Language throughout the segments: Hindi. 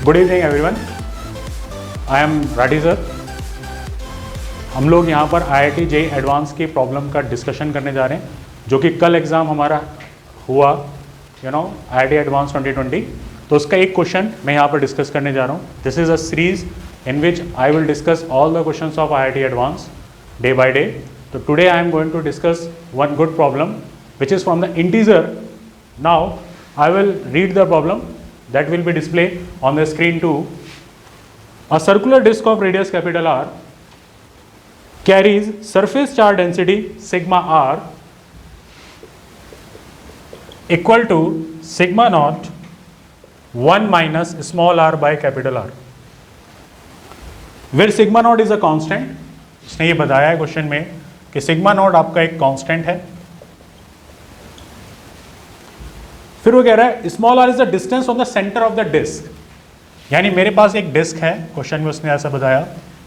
Good evening everyone, I am Rathi sir. हम लोग यहाँ पर IIT JEE एडवांस की प्रॉब्लम का डिस्कशन करने जा रहे हैं, जो कि कल एग्ज़ाम हमारा हुआ IIT एडवांस 2020। तो उसका एक क्वेश्चन मैं यहाँ पर डिस्कस करने जा रहा हूँ। This is a series in which I will discuss all the questions of IIT advance day by day. तो today I am going to discuss one good problem which is from the integer. Now I will read the problem that will be displayed on the screen too. A circular disk of radius capital R carries surface charge density sigma R equal to sigma naught 1 minus small r by capital R, where sigma naught is a constant. इसने ये बताया है क्वेश्चन में कि सिग्मा नॉट आपका एक कांस्टेंट है। फिर वो कह रहा है small r is the distance from the centre of the disc. यानी मेरे पास एक डिस्क है, क्वेश्चन में उसने ऐसा बताया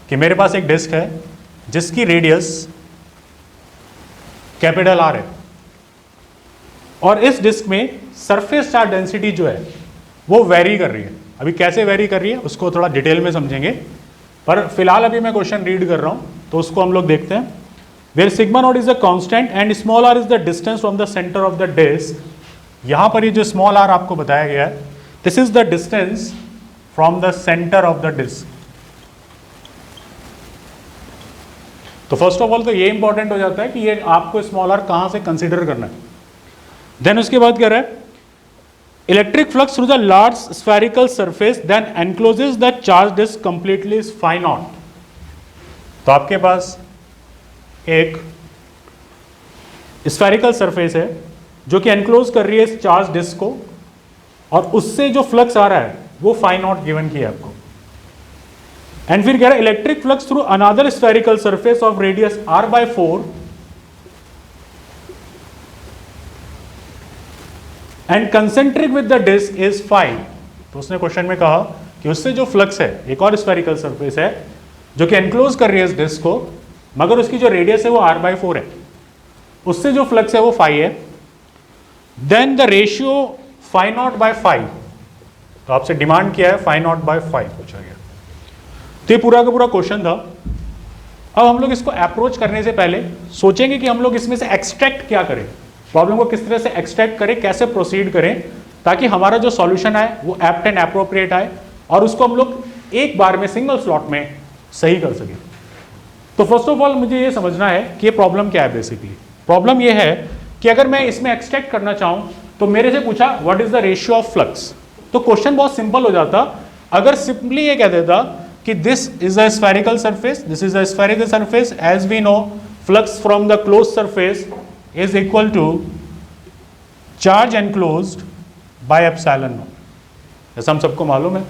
कि मेरे पास एक डिस्क है जिसकी रेडियस कैपिटल आर है, और इस डिस्क में सरफेस चार्ज डेंसिटी जो है वो वेरी कर रही है। अभी कैसे वेरी कर रही है उसको थोड़ा डिटेल में समझेंगे, पर फिलहाल अभी मैं क्वेश्चन रीड कर रहा हूं तो उसको हम लोग देखते हैं। Where sigma naught is a constant and small r is the distance from the centre of the disc. यहां पर ये जो स्मॉल आर आपको बताया गया है, this is the distance from the centre of the disc. तो फर्स्ट ऑफ ऑल तो ये इंपॉर्टेंट हो जाता है कि ये आपको स्मॉल आर कहां से कंसीडर करना है। देन उसके बाद कह रहा है electric flux through the large spherical surface then encloses the charge disc completely is phi naught. तो आपके पास एक स्फेरिकल सरफेस है जो कि एनक्लोज कर रही है इस चार्ज डिस्क को, और उससे जो फ्लक्स आ रहा है वो फाई नॉट गिवन किया आपको। एंड फिर कह रहा है electric flux through another spherical surface of radius r/4 and concentric with the disc is 5। तो उसने क्वेश्चन में कहा कि उससे जो फ्लक्स है, एक और स्फेरिकल सरफेस है जो कि एनक्लोज कर रही है इस डिस्क को, मगर उसकी जो रेडियस है वो r/4 है, उससे जो फ्लक्स है वो 5 है। Then the ratio phi naught by 5। तो आपसे डिमांड किया है फाई नॉट बाय 5 पूछा गया। तो ये पूरा का पूरा क्वेश्चन था। अब हम लोग इसको अप्रोच करने से पहले सोचेंगे कि हम लोग इसमें से एक्सट्रैक्ट क्या करें, प्रॉब्लम को किस तरह से एक्सट्रैक्ट करें, कैसे प्रोसीड करें ताकि हमारा जो सॉल्यूशन आए वो एप्ट एंड एप्रोप्रिएट आए और उसको हम लोग एक बार में सिंगल स्लॉट में सही कर सकें। तो फर्स्ट ऑफ ऑल मुझे ये समझना है कि ये प्रॉब्लम क्या है। बेसिकली प्रॉब्लम ये है कि अगर मैं इसमें एक्सट्रैक्ट करना चाहूं तो मेरे से पूछा what is the ratio of flux. तो क्वेश्चन बहुत सिंपल हो जाता अगर सिंपली ये कह देता कि this is a spherical surface, this is a spherical surface, as we know flux from the close surface is equal to charge enclosed by epsilon naught. जैसा हम सबको मालूम है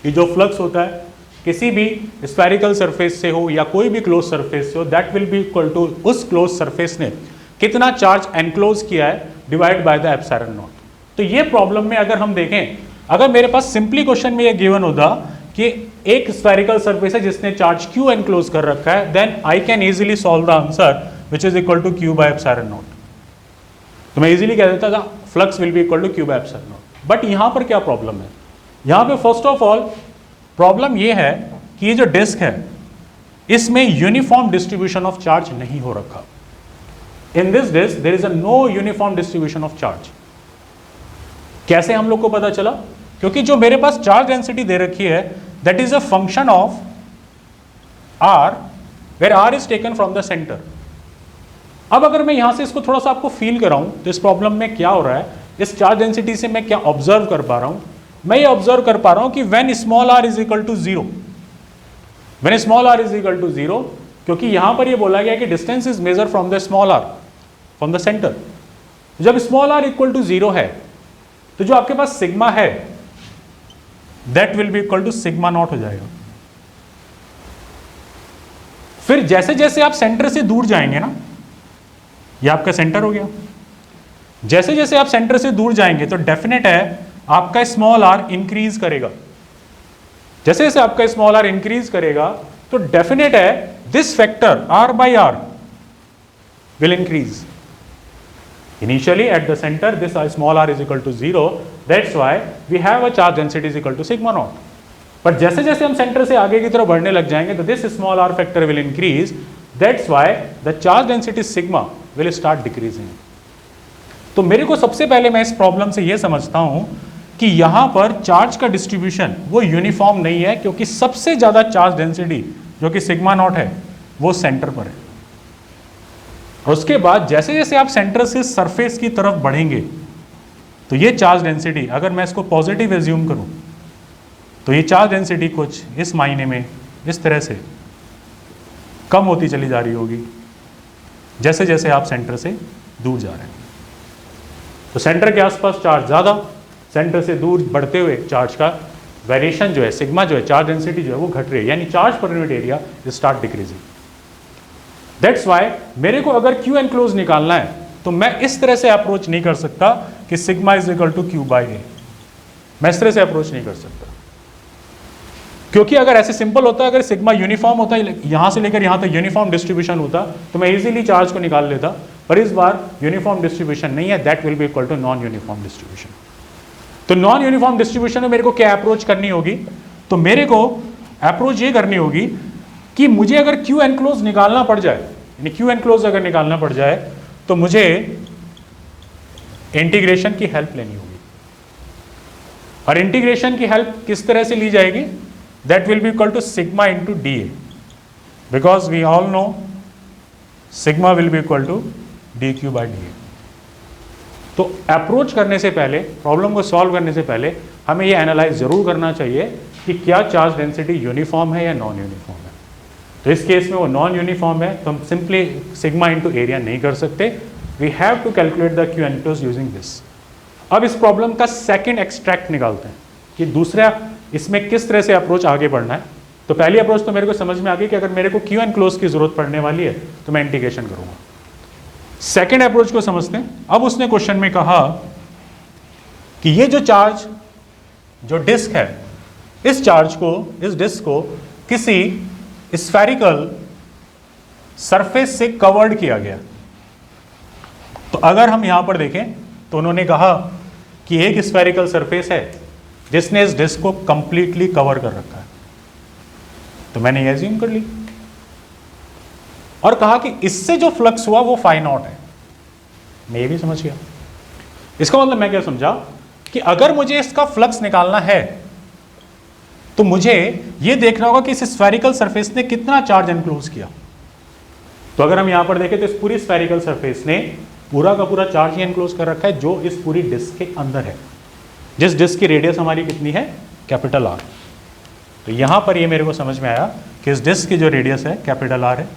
कि जो फ्लक्स होता है किसी भी स्फेरिकल सरफेस से हो या कोई भी क्लोज सरफेस से हो, that will be equal to उस क्लोज सरफेस ने कितना चार्ज एनक्लोज किया है divide by the epsilon naught. तो ये प्रॉब्लम में अगर हम देखें, अगर मेरे पास सिंपली क्वेश्चन में ये गिवन होता कि एक स्फेरिकल सरफेस है जिसने चार्ज Q एनक्लोज कर रखा है, then I can easily solve the answer which is equal to Q by epsilon naught. तो मैं इजीली कह देता था flux will be equal to Q by epsilon naught. But यहां पर क्या प्रॉब्लम है, यहां पे फर्स्ट ऑफ ऑल प्रॉब्लम ये है कि ये जो डिस्क है इसमें यूनिफॉर्म डिस्ट्रीब्यूशन ऑफ चार्ज नहीं हो रखा। In this disk there is a no uniform distribution of charge। कैसे हम लोग को पता चला? क्योंकि जो मेरे पास चार्ज डेंसिटी दे रखी है that is a function of r where r is taken from the center। अब अगर मैं यहां से इसको थोड़ा सा आपको फील कराऊं तो इस प्रॉब्लम में क्या हो रहा है, इस चार्ज डेंसिटी से मैं क्या ऑब्जर्व कर पा रहा हूं, मैं ये ऑब्जर्व कर पा रहा हूं कि when small r is equal to 0, when small r is equal to 0, क्योंकि यहां पर ये बोला गया कि distance is measure from the small r from the centre. जब स्मॉल आर इक्वल टू 0 है तो जो आपके पास सिग्मा है that will be equal to sigma naught हो जाएगा। फिर जैसे जैसे आप सेंटर से दूर जाएंगे ना, ये आपका सेंटर हो गया, जैसे जैसे आप सेंटर से दूर जाएंगे तो डेफिनेट है आपका स्मॉल आर इंक्रीज करेगा। जैसे जैसे आपका स्मॉल आर इंक्रीज करेगा तो डेफिनेट है this factor r by r will increase। Initially at the center this small r is equal to 0, that's why we have a charge density is equal to sigma naught. पर जैसे जैसे हम सेंटर से आगे की तरफ बढ़ने लग जाएंगे तो this small r factor will increase, that's why the charge density sigma will start decreasing. तो मेरे को सबसे पहले मैं इस प्रॉब्लम से ये समझता हूं कि यहां पर चार्ज का डिस्ट्रीब्यूशन वो यूनिफॉर्म नहीं है, क्योंकि सबसे ज्यादा चार्ज डेंसिटी जो कि सिग्मा नॉट है वो सेंटर पर है. और उसके बाद जैसे जैसे आप सेंटर से सरफेस की तरफ बढ़ेंगे तो ये चार्ज डेंसिटी, अगर मैं इसको पॉजिटिव एज्यूम करूं तो ये चार्ज डेंसिटी कुछ इस मायने में इस तरह से कम होती चली जा रही होगी जैसे जैसे आप सेंटर से दूर जा रहे हैं. तो सेंटर के आसपास चार्ज ज़्यादा, सेंटर से दूर बढ़ते हुए चार्ज का वेरिएशन जो है, सिग्मा जो है, चार्ज डेंसिटी जो है वो घट रही है, यानी charge per unit area start decreasing. That's why मेरे को अगर क्यू एनक्लोज निकालना है तो मैं इस तरह से अप्रोच नहीं कर सकता कि sigma is equal to q by a. मैं इस तरह से अप्रोच नहीं कर सकता, क्योंकि अगर ऐसे सिंपल होता, अगर सिग्मा यूनिफॉर्म होता, यहां से लेकर यहां तक यूनिफॉर्म डिस्ट्रीब्यूशन होता तो मैं इजीली चार्ज को निकाल लेता. पर इस बार यूनिफॉर्म डिस्ट्रीब्यूशन नहीं है, that will be equal to non uniform distribution. तो नॉन यूनिफॉर्म डिस्ट्रीब्यूशन में मेरे को क्या अप्रोच करनी होगी? तो मेरे को अप्रोच ये करनी होगी कि मुझे अगर क्यू एनक्लोज निकालना पड़ जाए, यानी क्यू एनक्लोज अगर निकालना पड़ जाए तो मुझे इंटीग्रेशन की हेल्प लेनी होगी. और इंटीग्रेशन की हेल्प किस तरह से ली जाएगी? That will be equal to sigma into d A, because we all know sigma will be equal to d q by d A. तो अप्रोच करने से पहले, प्रॉब्लम को सॉल्व करने से पहले हमें ये एनालाइज जरूर करना चाहिए कि क्या चार्ज डेंसिटी यूनिफॉर्म है या नॉन यूनिफॉर्म है. तो इस केस में वो नॉन यूनिफॉर्म है तो हम सिंपली सिग्मा इंटू एरिया नहीं कर सकते, we have to calculate the q enclose using this. अब इस प्रॉब्लम का सेकेंड एक्सट्रैक्ट निकालते हैं कि दूसरा इसमें किस तरह से अप्रोच आगे बढ़ना है. तो पहली अप्रोच तो मेरे को समझ में आ गई कि अगर मेरे को क्यू एनक्लोज की जरूरत पड़ने वाली है तो मैं इंटीग्रेशन करूंगा. सेकेंड अप्रोच को समझते हैं. अब उसने क्वेश्चन में कहा कि ये जो चार्ज, जो डिस्क है, इस चार्ज को, इस डिस्क को किसी स्फेरिकल सरफेस से कवर्ड किया गया. तो अगर हम यहां पर देखें तो उन्होंने कहा कि एक स्फेरिकल सरफेस है जिसने इस डिस्क को कंप्लीटली कवर कर रखा है. तो मैंने ये अज्यूम कर ली और कहा कि इससे जो फ्लक्स हुआ वो फाई नॉट है. मैं ये भी समझ गया. इसका मतलब मैं क्या समझा कि अगर मुझे इसका फ्लक्स निकालना है तो मुझे ये देखना होगा कि इस स्फेरिकल सरफेस ने कितना चार्ज एनक्लोज किया. तो अगर हम यहां पर देखें तो इस पूरी स्फेरिकल सरफेस ने पूरा का पूरा चार्ज ही एनक्लोज कर रखा है जो इस पूरी डिस्क के अंदर है, जिस डिस्क की रेडियस हमारी कितनी है? Capital R. तो यहां पर ये मेरे को समझ में आया कि इस डिस्क की जो रेडियस है कैपिटल आर है.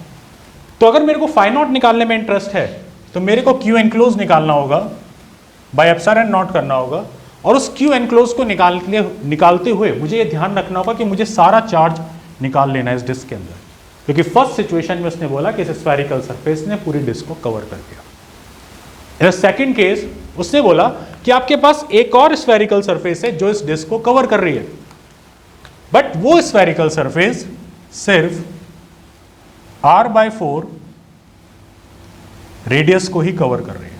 तो अगर मेरे को फाई नॉट निकालने में इंटरेस्ट है तो मेरे को क्यू एनक्लोज निकालना होगा, बाय एप्सिलॉन नॉट करना होगा. और उस क्यू एनक्लोज को निकालते हुए मुझे ये ध्यान रखना होगा कि मुझे सारा चार्ज निकाल लेना है इस डिस्क के अंदर, क्योंकि फर्स्ट सिचुएशन में उसने बोला कि इस स्फेरिकल सरफेस ने पूरी डिस्क को कवर कर दिया. इन सेकेंड केस उसने बोला कि आपके पास एक और स्फेरिकल सरफेस है जो इस डिस्क को कवर कर रही है, बट वो स्फेरिकल सरफेस सिर्फ r/4 रेडियस को ही कवर कर रही है,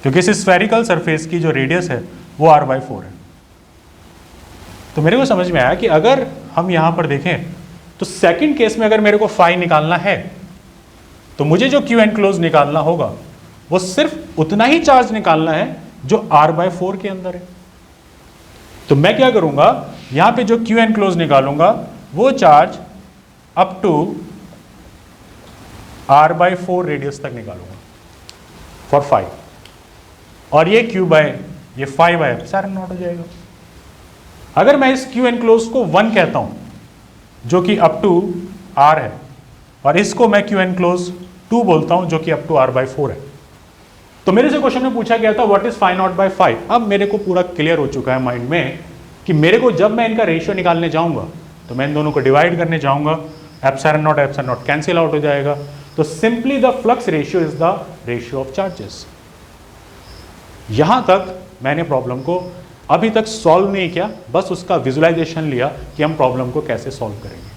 क्योंकि इस स्फेरिकल सरफेस की जो रेडियस है वो r/4 है. तो मेरे को समझ में आया कि अगर हम यहां पर देखें तो सेकंड केस में अगर मेरे को फाई निकालना है तो मुझे जो क्यू एनक्लोज निकालना होगा वो सिर्फ उतना ही चार्ज निकालना है जो r/4 के अंदर है. तो मैं क्या करूंगा, यहां पे जो क्यू एनक्लोज निकालूंगा वो charge up to r/4 radius तक निकालूंगा फॉर फाई, और ये क्यू बाय ये फाई बाय एप्सिलॉन नॉट हो जाएगा. अगर मैं इस क्यू एनक्लोज को 1 कहता हूं जो कि अप टू r है, और इसको मैं क्यू एनक्लोज 2 बोलता हूं जो कि अप टू r/4 है. तो मेरे से क्वेश्चन में पूछा गया था what is phi naught by phi. अब मेरे को पूरा क्लियर हो चुका है माइंड में कि मेरे को जब मैं इनका रेशियो निकालने जाऊंगा तो मैं इन दोनों को डिवाइड करने जाऊंगा, एप्सिलॉन नॉट कैंसिल आउट हो जाएगा. तो simply the flux ratio is the ratio of charges. यहां तक मैंने प्रॉब्लम को अभी तक सॉल्व नहीं किया, बस उसका विजुअलाइजेशन लिया कि हम प्रॉब्लम को कैसे सॉल्व करेंगे.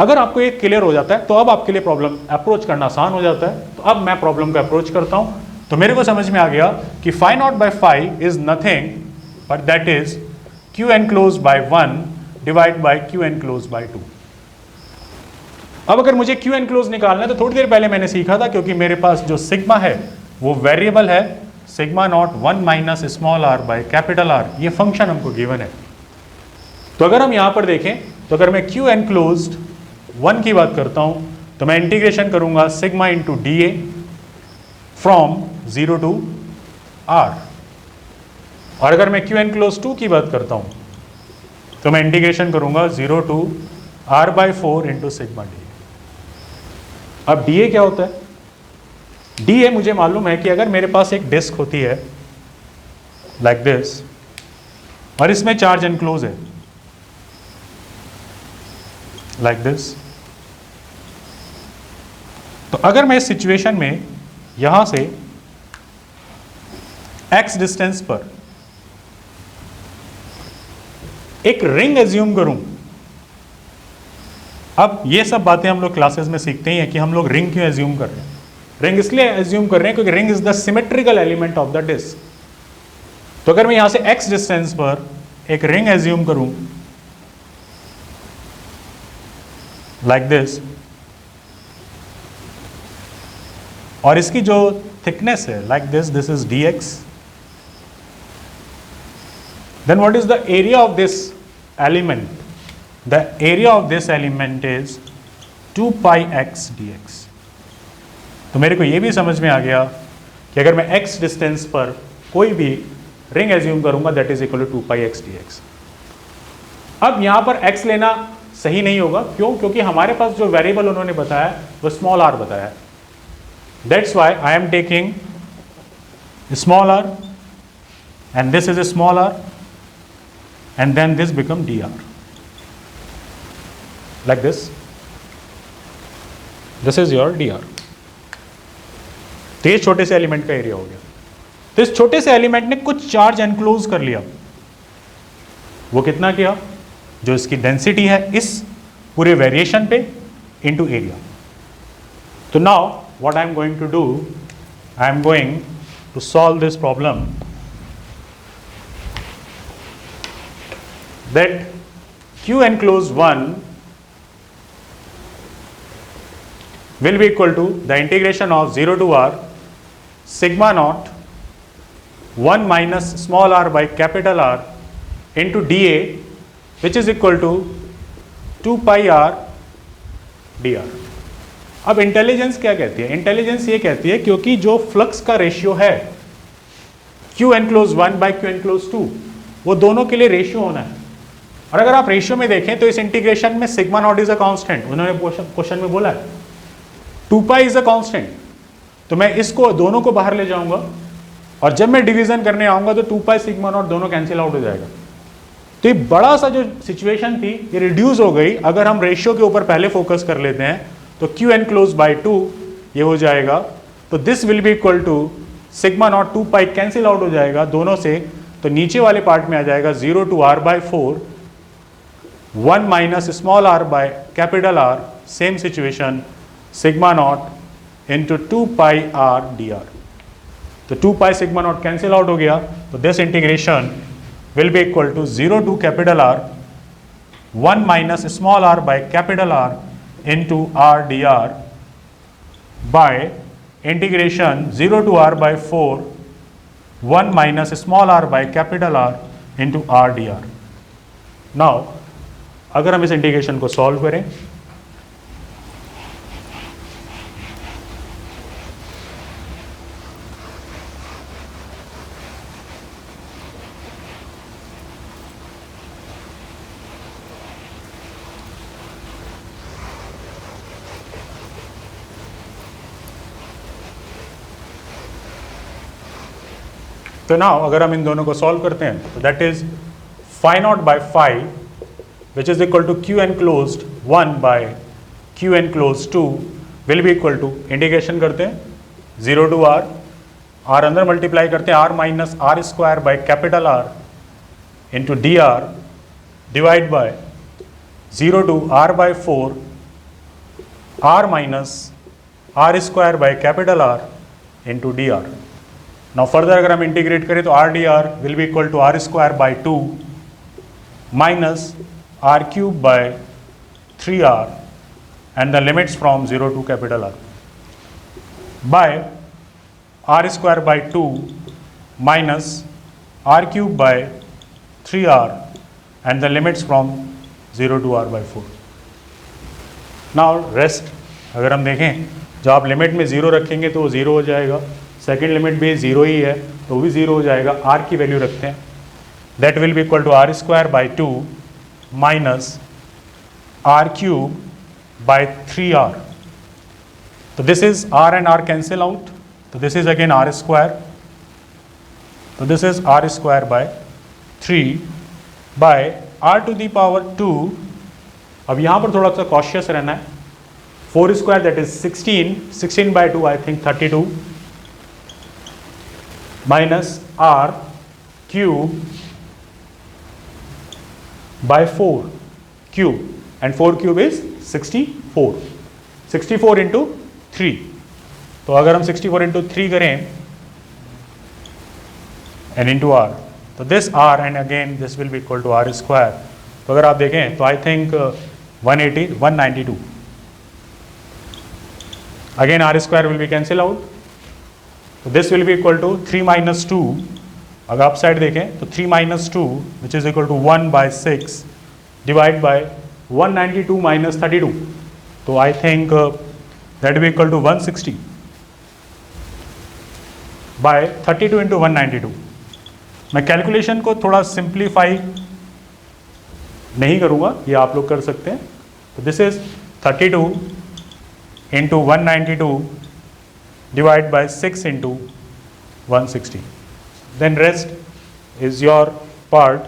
अगर आपको ये क्लियर हो जाता है तो अब आपके लिए प्रॉब्लम अप्रोच करना आसान हो जाता है। तो अब मैं प्रॉब्लम का अप्रोच करता हूं। तो मेरे को समझ में आ गया कि phi naught by phi is nothing but that is q enclose by 1 divide by q enclose by 2। अब अगर मुझे क्यू एनक्लोज निकालना है तो थोड़ी देर पहले मैंने सीखा था, क्योंकि मेरे पास जो सिग्मा है वो वेरिएबल है, sigma naught 1 minus small r by capital R, ये फंक्शन हमको गिवन है। तो अगर हम यहां पर देखें तो अगर मैं क्यू एनक्लोज्ड 1 की बात करता हूं तो मैं इंटीग्रेशन करूंगा sigma into d A from 0 to R. और अगर मैं क्यू एनक्लोज 2 की बात करता हूं तो मैं इंटीग्रेशन करूंगा 0 to R by 4 into sigma d A. अब डी ए क्या होता है? डी ए मुझे मालूम है कि अगर मेरे पास एक डिस्क होती है लाइक दिस और इसमें चार्ज एनक्लोज है लाइक दिस, तो अगर मैं इस सिचुएशन में यहां से x डिस्टेंस पर एक रिंग एज्यूम करूं, अब ये सब बातें हम लोग क्लासेस में सीखते ही हैं कि हम लोग रिंग क्यों एज्यूम कर रहे हैं। रिंग इसलिए एज्यूम कर रहे हैं क्योंकि ring is the symmetrical element of the disc. तो अगर मैं यहां से x डिस्टेंस पर एक रिंग एज्यूम करूं लाइक दिस, और इसकी जो थिकनेस है like this, this is dx, then what is the area of this element? The area of this element is 2 pi x dx। तो मेरे को ये भी समझ में आ गया कि अगर मैं x डिस्टेंस पर कोई भी रिंग एज्यूम करूंगा that is equal to 2 pi x dx। अब यहां पर x लेना सही नहीं होगा, क्यों? क्योंकि हमारे पास जो वेरिएबल उन्होंने बताया वो स्मॉल r बताया है। That's why I am taking small r and this is a small r and then this become dr like this. This is your dr। तो ये छोटे से एलिमेंट का एरिया हो गया। तो इस छोटे से एलिमेंट ने कुछ चार्ज एनक्लोज कर लिया। वो कितना किया? जो इसकी डेंसिटी है इस पूरे वेरिएशन पे इनटू एरिया। तो now what I am going to do, I am going to solve this problem that Q enclosed 1 will be equal to the integration of 0 to r sigma naught 1 minus small r by capital R into dA, which is equal to 2 pi r dr। अब इंटेलिजेंस क्या कहती है? इंटेलिजेंस ये कहती है क्योंकि जो फ्लक्स का रेशियो है Q enclose 1 by Q enclose 2 वो दोनों के लिए रेशियो होना है। और अगर आप रेशियो में देखें तो इस इंटीग्रेशन में sigma naught is a constant, उन्होंने क्वेश्चन में बोला है 2 पाई इज अ कांस्टेंट। तो मैं इसको दोनों को बाहर ले जाऊंगा और जब मैं डिवीजन करने आऊंगा तो 2 पाई सिग्मा नॉट दोनों कैंसिल आउट हो जाएगा। तो ये बड़ा सा जो सिचुएशन थी ये रिड्यूस हो गई अगर हम रेशियो के ऊपर पहले फोकस कर लेते हैं। तो Q एनक्लोज बाई 2 ये हो जाएगा, तो this will be equal to sigma naught 2 pi cancel out हो जाएगा दोनों से, तो नीचे वाले पार्ट में आ जाएगा 0 to r by 4 1 minus small r by capital R, same situation sigma naught into 2 pi r dr। तो 2 pi sigma naught cancel out हो गया, तो this integration will be equal to 0 to capital R 1 minus small r by capital R into r dr by integration 0 to r by 4 1 minus small r by capital R into r dr। now अगर हम इस इंटीग्रेशन को सॉल्व करें तो नाउ अगर हम इन दोनों को सॉल्व करते हैं तो that is phi naught by phi which is equal to Q enclosed 1 by Q enclosed 2 will be equal to, integration करते हैं 0 टू r, r अंदर मल्टीप्लाई करते हैं r minus r square by capital R into dr divide by 0 to r by 4 r minus r square by capital R into dr. Now further अगर हम इंटीग्रेट करें तो r dr will be equal to r square by 2 minus r cube by 3r and the limits from 0 to capital R by r square by 2 minus r cube by 3r and the limits from 0 to r by 4. Now rest अगर हम देखें जब आप लिमिट में ज़ीरो रखेंगे तो वो ज़ीरो हो जाएगा, सेकेंड लिमिट भी ज़ीरो ही है तो वो भी ज़ीरो हो जाएगा. r की वैल्यू रखते हैं, that will be equal to r square by 2 minus r cube by 3r. तो this is r and r cancel out, तो this is again r square, तो this is r square by 3 by r to the power 2. अब यहाँ पर थोड़ा सा कॉशियस रहना है. 4 square that is 16 by 2 I think 32 minus r cube by 4 cube and 4 cube is 64 into 3. तो अगर हम 64 इंटू 3 करें एंड इंटू r, तो this r and again this will be equal to r square. तो अगर आप देखें तो I think 192. Again r square will be cancel out, so this will be equal to 3 minus 2. अगर आप साइड देखें तो 3 minus 2 which is equal to 1 by 6 divide by 192 minus 32. तो I think that will be equal to 160 by 32 into 192. मैं कैलकुलेशन को थोड़ा सिंप्लीफाई नहीं करूँगा, ये आप लोग कर सकते हैं. तो this is 32 into 192 divide by 6 into 160. Then rest is your part.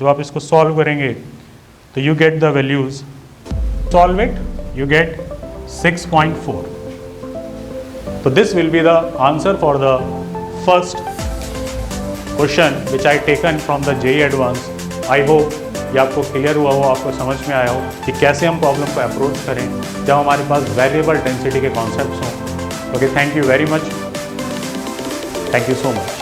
जब आप इसको सॉल्व करेंगे तो you get the values. Solve it, you get 6.4. So this will be the answer for the first question which I taken from the JEE Advanced. I hope ये आपको क्लियर हुआ हो, आपको समझ में आया हो कि कैसे हम प्रॉब्लम को अप्रोच करें जब हमारे पास वेरिएबल डेंसिटी के कॉन्सेप्ट्स हों. Okay, thank you very much. Thank you so much.